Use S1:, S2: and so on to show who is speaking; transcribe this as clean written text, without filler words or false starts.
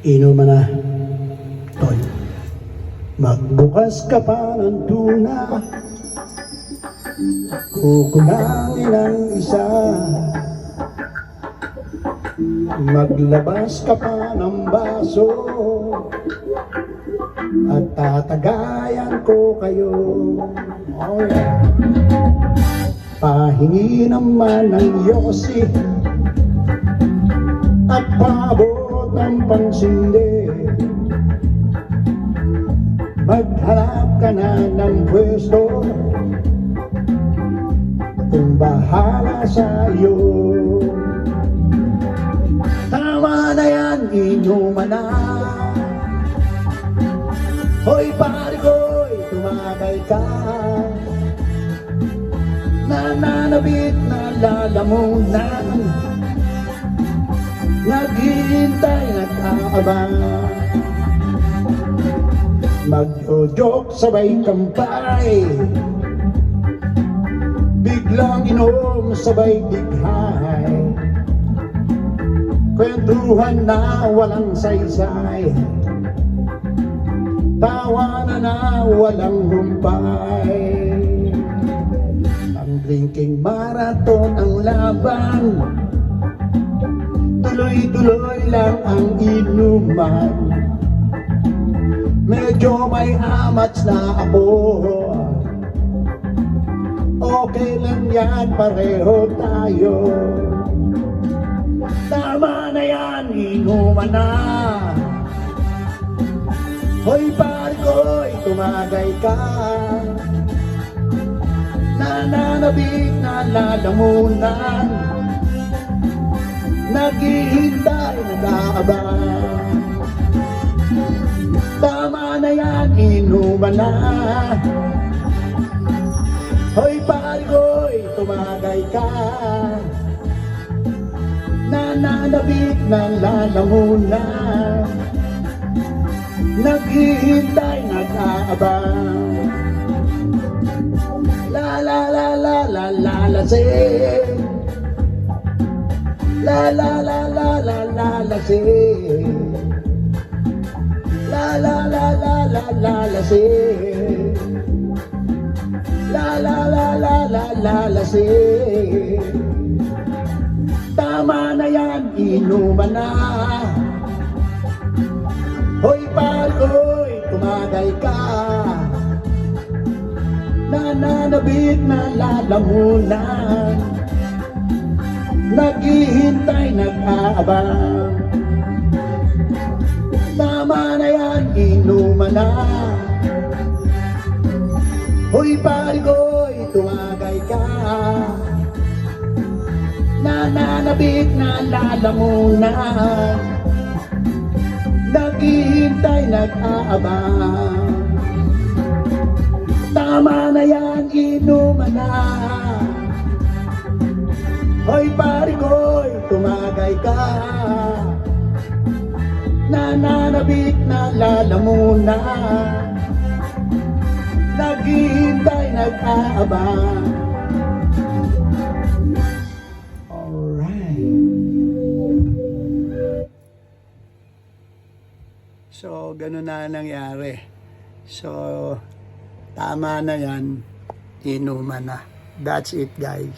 S1: Inuman na, Tol. Magbukas ka pa ng tuna, kukulangin ang isa. Maglabas ka pa ng baso, at tatagayan ko kayo. Oh yeah. Pahingi naman ng yosi, at paabot ang pangsindi. Maghanap ka na ng pwesto, kung bahala sa iyo. Tama na yan, inuman na. Hoy pare ko'y tumakay ka, nananabit na lalamunan, naghihintay, nag-aabang. Mag-joke sabay kampay, biglang inom sabay dighay, kwentuhan na walang saysay, tawanan na walang humpay. Ang drinking marathon ang laban, tuloy-tuloy lang ang inuman. Medyo may amats na ako, okay lang yan, pareho tayo. Tama na yan, inuman na. Hoy pare ko'y tumagay ka, nananabik na lalamunan, naghihintay, nag-aabang. Tama na yan, inuman na. Hoy pare ko'y tumagay ka, nananabik na lalamunan, naghihintay, nag-aabang. La la la la la la la sing, la la la la la la la sing, la la la la la la la sing, la la la la la la la sing. Tama na yan, inuman na. Hoy pare ko'y tumagay ka, nananabik na lalamunan, naghihintay, nag-aabang. Tama na yan, inuman na. Hoy pare ko'y tumagay ka, nananabik na lalamunan, naghihintay, nag-aabang. Tama na yan, inuman na. Hoy pare ko'y tumagay ka, nananabik na lalamunan, naghihintay, nag-aabang. So, ganun na nangyari. So, tama na yan, inuman na. That's it, guys.